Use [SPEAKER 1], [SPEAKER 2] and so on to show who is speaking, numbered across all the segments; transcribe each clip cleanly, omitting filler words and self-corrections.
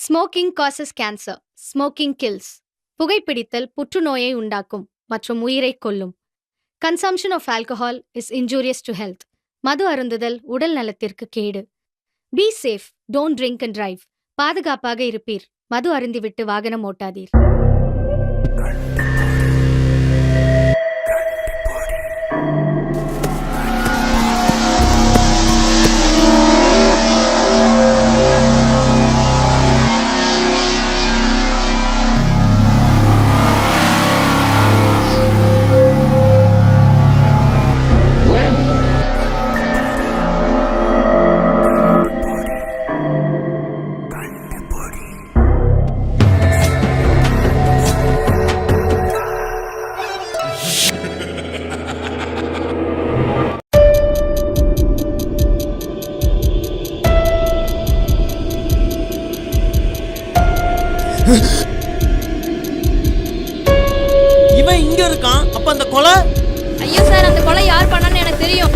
[SPEAKER 1] Smoking causes cancer. Smoking kills. புகைப்பிடித்தல் புற்றுநோயை உண்டாக்கும் மற்றும் உயிரை கொல்லும். Consumption of alcohol is injurious to health. மது அருந்துதல் உடல் நலத்திற்கு கேடு. Be safe, don't drink and drive. பாதுகாப்பாக இருப்பீர். மது அருந்திவிட்டு வாகனம் ஓட்டாதீர்.
[SPEAKER 2] இவன் இங்க இருக்கான். அப்ப அந்த கொலை?
[SPEAKER 3] ஐயோ சார், அந்த கொலை யார் பண்ணான்னு எனக்கு தெரியும்.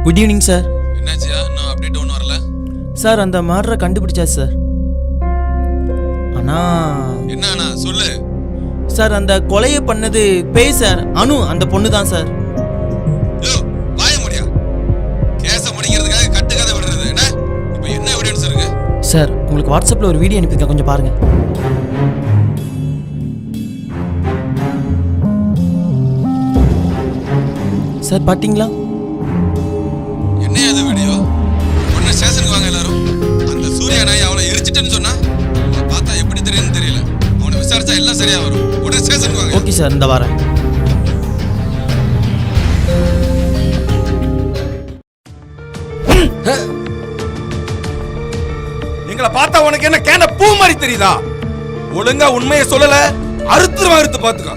[SPEAKER 2] Good evening sir.
[SPEAKER 4] என்னாச்சியா? நான் அப்டேட் ஒன்றும் வரல
[SPEAKER 2] சார். அந்த மர்டரை கண்டுபிடிச்சா சார். ஆனா
[SPEAKER 4] என்ன சொல்லு
[SPEAKER 2] சார், அந்த கொலையை பண்ணது பேய் சார். அனு அந்த பொண்ணு தான் சார்.
[SPEAKER 4] வாய முடியா கேஸ முடிக்கிறதுக்காக கட்டுக்கதை விடுறது என்ன? இப்போ என்ன எவிடன்ஸ் இருக்கு
[SPEAKER 2] சார்? உங்களுக்கு வாட்ஸ்அப்ல ஒரு வீடியோ அனுப்பியிருக்கேன், கொஞ்சம் பாருங்க. சார் பாத்தீங்களா?
[SPEAKER 4] என்ன அது வீடியோ? உடனே ஸ்டேஷனுக்கு வாங்க எல்லாரும். அந்த சூர்யா நாய் அவளை எரிச்சிட்டேன்னு சொன்னா பார்த்தா எப்படி தெரியும்னு தெரியல. அவனை விசாரிச்சா எல்லாம் சரியா வரும். உடனே ஸ்டேஷனுக்கு வாங்க.
[SPEAKER 2] ஓகே சார், இந்த வாரேன்.
[SPEAKER 4] எங்களை பார்த்தா உனக்கு என்ன கேன பூ மாதிரி தெரியுதா? ஒழுங்கா உண்மையை சொல்லல, அறுத்து பாத்துக்க.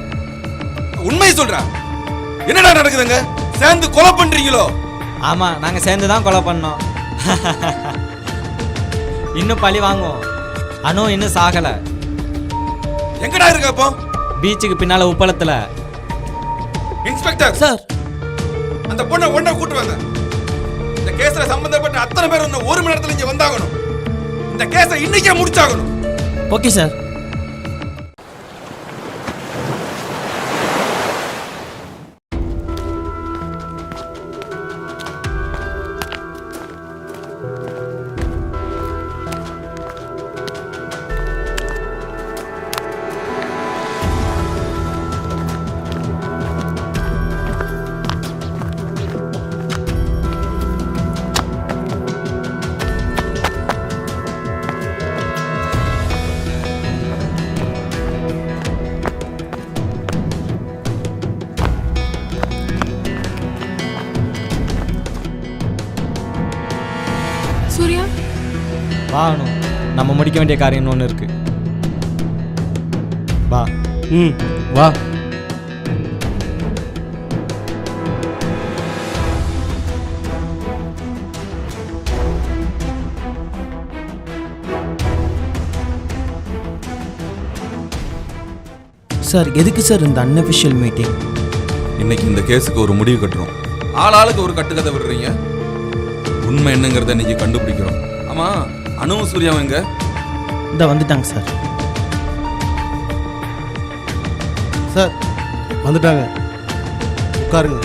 [SPEAKER 4] உண்மையை சொல்ற. என்னடா நடக்குதுங்க? சேர்ந்து கொலை பண்றீங்களோ?
[SPEAKER 5] ஆமா, நாங்க சேர்ந்து தான் கொலை பண்ணோம். இன்னும் பழி வாங்குவோம். அனு இன்னும் சாகல.
[SPEAKER 4] எங்கடா இருக்க அப்போ?
[SPEAKER 5] பீச்சுக்கு பின்னால உப்பளத்துல.
[SPEAKER 4] இன்ஸ்பெக்டர்
[SPEAKER 2] சார்,
[SPEAKER 4] அந்த பொண்ணை ஒண்ணா கூட்டு வாங்க. இந்த கேஸ்ல சம்பந்தப்பட்ட அத்தனை பேர் இன்னும் 1 மணி நேரத்துல இங்க வந்தாகணும். இந்த கேஸை இன்னைக்கே முடிச்சாகணும்.
[SPEAKER 2] Okay sir.
[SPEAKER 3] சூர்யா,
[SPEAKER 5] வா அனு, நம்ம முடிக்க வேண்டிய காரியம் ஒன்று இருக்கு. வா. வா.
[SPEAKER 2] சார், எதுக்கு சார் இந்த அன்அஃபிஷியல் மீட்டிங்?
[SPEAKER 4] இன்னைக்கு இந்த கேஸுக்கு ஒரு முடிவு கட்டுறோம். ஆளாளுக்கு ஒரு கட்டுக்கதை விடுறீங்க. உண்மை என்னங்கிறத இன்னைக்கு கண்டுபிடிக்கிறோம். ஆமா, அனுவும் சூர்யாவும் எங்க?
[SPEAKER 2] இந்த வந்துட்டாங்க சார்.
[SPEAKER 6] சார் வந்துட்டாங்க, உட்காருங்க.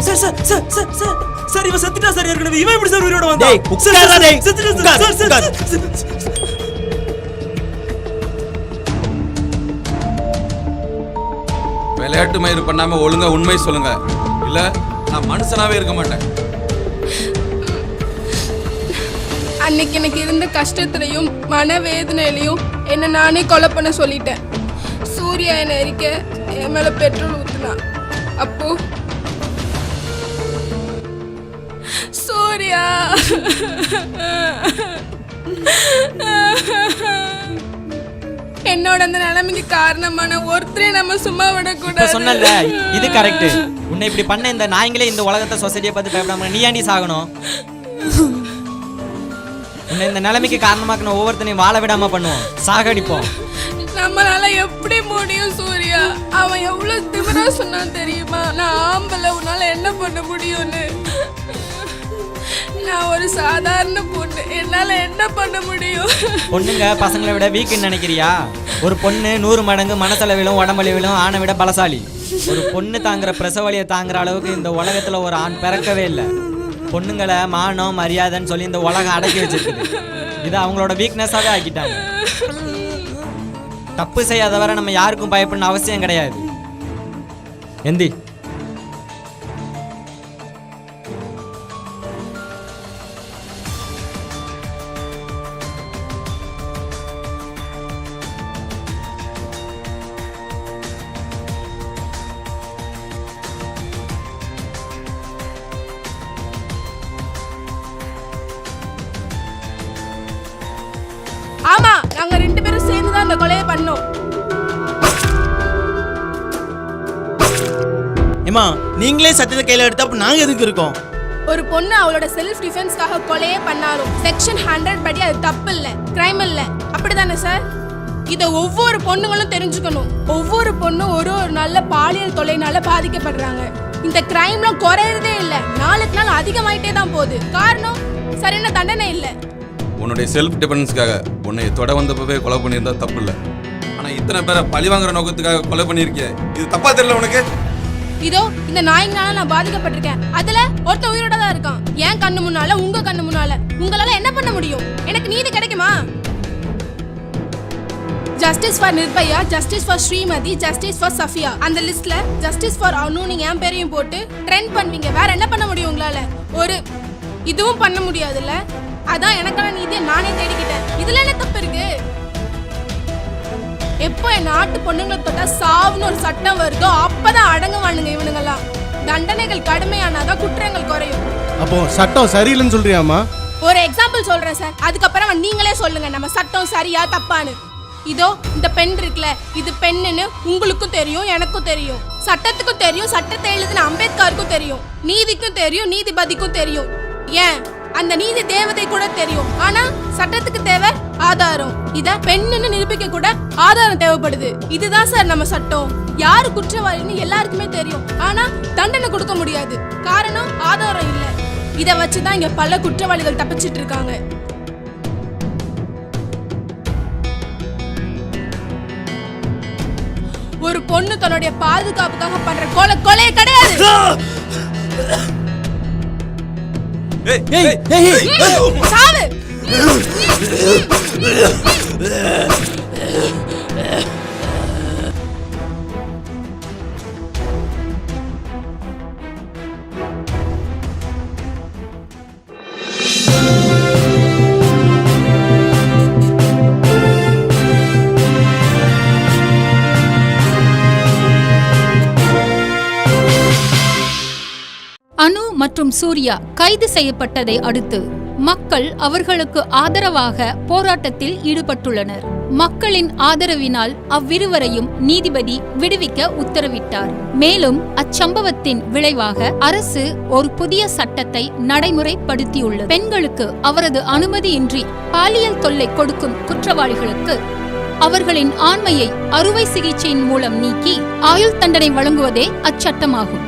[SPEAKER 2] Sir sir sir sir sir sir, இவன் செத்துட்டா சார். ஏற்கனவே இவன் எப்படி சார் உயிரோட வந்தா?
[SPEAKER 6] டேய், உட்கார்றா டேய்.
[SPEAKER 2] செத்துட்டா சார். சார் சார்
[SPEAKER 4] விளையாட்டு மயிறு பண்ணாம ஒழுங்கா உண்மை சொல்லுங்க. இல்ல நான் மனுஷனாவே இருக்க மாட்டேன்.
[SPEAKER 3] அன்னைக்கு எனக்கு இருந்த கஷ்டத்திலையும் மனவேதனையிலையும் என்ன நானே கொலை பண்ண சொல்லிட்டேன். சூர்யா என்னை எரிக்க என் மேல பெட்ரோல் ஊத்துனான். அப்போ சூர்யா என்னோட அந்த நிலைமைக்கு காரணமான ஒருத்தரே நம்ம சும்மா விடக்கூடாது.
[SPEAKER 5] சொன்னல, இது கரெக்ட். உன்னை இப்படி பண்ண இந்த நாய்களே இந்த உலகத்தை சொசைட்டியை பார்த்து பயப்படாம நீ ஏன்டி சாகணும்? உன்னை இந்த நிலைமைக்கு காரணமாக்கின ஒவ்வொருத்தனையும் வாழ விடாம பண்ணுவோம், சாகடிப்போம்.
[SPEAKER 3] நம்மளால எப்படி முடியும் சூர்யா? அவன் எவ்வளவு திமிரா சொன்னான் தெரியுமா? நான் ஆம்பளை, உன்னால என்ன பண்ண முடியும்னு. நான் ஒரு சாதாரண பொண்ணு, என்னால என்ன பண்ண முடியும்?
[SPEAKER 5] பொண்ணுங்க பசங்களை விட வீக்குன்னு நினைக்கிறியா? ஒரு பொண்ணு 100 மடங்கு மனசளவிலும் உடம்பளவிலும் ஆணை விட பலசாலி. ஒரு பொண்ணு தாங்குற பிரசவலியை தாங்குற அளவுக்கு இந்த உலகத்துல ஒரு ஆண் பிறக்கவே இல்லை. பொண்ணுங்களை மானம் மரியாதைன்னு சொல்லி இந்த உலகம் அடக்கி வச்சிருக்குது. இது அவங்களோட வீக்னஸாவே ஆக்கிட்டாங்க. தப்பு செய்யாதவரை நம்ம யாருக்கும் பயப்படணும் அவசியம் கிடையாது. எந்தி
[SPEAKER 3] ஆமா, நாங்க 2 பேரும் சேர்ந்து தான் இந்த கொலையை பண்ணோம்.
[SPEAKER 2] ஏமா நீங்களே சத்தியத்தை கையில எடுத்தா அப்ப நாங்க எதுக்கு இருக்கோம்?
[SPEAKER 3] ஒரு பொண்ணு அவளோட செல்ஃப் டிஃபென்ஸ்க்காக கொலையே பண்ணாலும் செக்ஷன் 100 படி அது தப்பு இல்ல, கிரைம் இல்ல. அப்படிதானே சார்? இதை ஒவ்வொரு பொண்ணுங்களும் தெரிஞ்சுக்கணும். ஒவ்வொரு பொண்ணும் ஒரு நல்ல பாலியல் தொல்லைனால பாதிக்கப்படுறாங்க. இந்த கிரைம்லாம் குறையறதே இல்ல, நாளுக்கு நாள் அதிகமாயிட்டே தான் போகுது. காரணம் சரியான தண்டனை இல்ல.
[SPEAKER 4] உன்னுடைய செல்ஃப் டிஃபென்ஸ்க்காக உன்னை தொட வந்தப்பவே கொலை பண்ணியிருந்தா தப்பு இல்லை. ஆனா இத்தனை பேரை பழி வாங்குற நோக்கத்துக்காக கொலை பண்ணியிருக்கிய, இது தப்பா தெரியல உனக்கு?
[SPEAKER 3] இதோ இந்த நாய்ங்களால நான் பாதிக்கப்பட்டிருக்கேன். அதுல ஒருத்த உயிரோட தான் இருக்கான். என் கண்ணு முன்னால, உங்க கண்ணு முன்னால. உங்களால என்ன பண்ண முடியும்? எனக்கு நீதி கிடைக்குமா? Justice for Nirbhaya, justice for Srimathi, justice for Safiya, அந்த லிஸ்ட்ல ஜஸ்டிஸ் ஃபார் அனு நீங்க என் பேரையும் போட்டு ட்ரெண்ட் பண்ணுவீங்க. வேற என்ன பண்ண முடியும் உங்களால? ஒரு இதுவும் பண்ண முடியாதுல்ல. அதான் எனக்கான நீதியை நானே தேடிக்கிட்டேன். இதுல என்ன தப்பு இருக்கு? எப்போ என் நாட்டு பொண்ணுங்களை தொட்டா சாவுன்னு ஒரு சட்டம் வருதோ அப்பதான் அடங்குவானுங்க இவனுங்கெல்லாம். தண்டனைகள் கடுமையானாதான் குற்றங்கள் குறையும்.
[SPEAKER 6] அப்போ சட்டம் சரியில்லைன்னு சொல்றியாமா?
[SPEAKER 3] ஒரு எக்ஸாம்பிள் சொல்றேன் சார், அதுக்கப்புறம் நீங்களே சொல்லுங்க நம்ம சட்டம் சரியா தப்பான்னு. இதோ இந்த பெண் இருக்குல்ல, இது பெண்ணுன்னு உங்களுக்கும் தெரியும், எனக்கும் தெரியும், சட்டத்துக்கும் தெரியும், சட்டத்தை எழுதின அம்பேத்கருக்கும் தெரியும், நீதிக்கும் தெரியும், நீதிபதிக்கும் தெரியும். ஏன் அந்த நீதி தேவதை கூட தெரியும். ஆனா சட்டத்துக்கு தேவை ஆதாரம். இத பெண்ணுன்னு நிரூபிக்க கூட ஆதாரம் தேவைப்படுது. இதுதான் சார் நம்ம சட்டம். யாரு குற்றவாளின்னு எல்லாருக்குமே தெரியும், ஆனா தண்டனை கொடுக்க முடியாது. காரணம் ஆதாரம் இல்ல. இத வச்சுதான் இங்க பல குற்றவாளிகள் தப்பிச்சிட்டு இருக்காங்க. ஒரு பொண்ணு தன்னுடைய பாதுகாப்புக்காக பண்ற கொலை கிடையாது. சாவு.
[SPEAKER 7] அனு மற்றும் சூர்யா கைது செய்யப்பட்டதை அடுத்து மக்கள் அவர்களுக்கு ஆதரவாக போராட்டத்தில் ஈடுபட்டுள்ளனர். மக்களின் ஆதரவினால் அவ்விருவரையும் நீதிபதி விடுவிக்க உத்தரவிட்டார். மேலும் அச்சம்பவத்தின் விளைவாக அரசு ஒரு புதிய சட்டத்தை நடைமுறைப்படுத்தியுள்ளது. பெண்களுக்கு அவரது அனுமதியின்றி பாலியல் தொல்லை கொடுக்கும் குற்றவாளிகளுக்கு அவர்களின் ஆண்மையை அறுவை சிகிச்சையின் மூலம் நீக்கி ஆயுள் தண்டனை வழங்குவதே அச்சட்டமாகும்.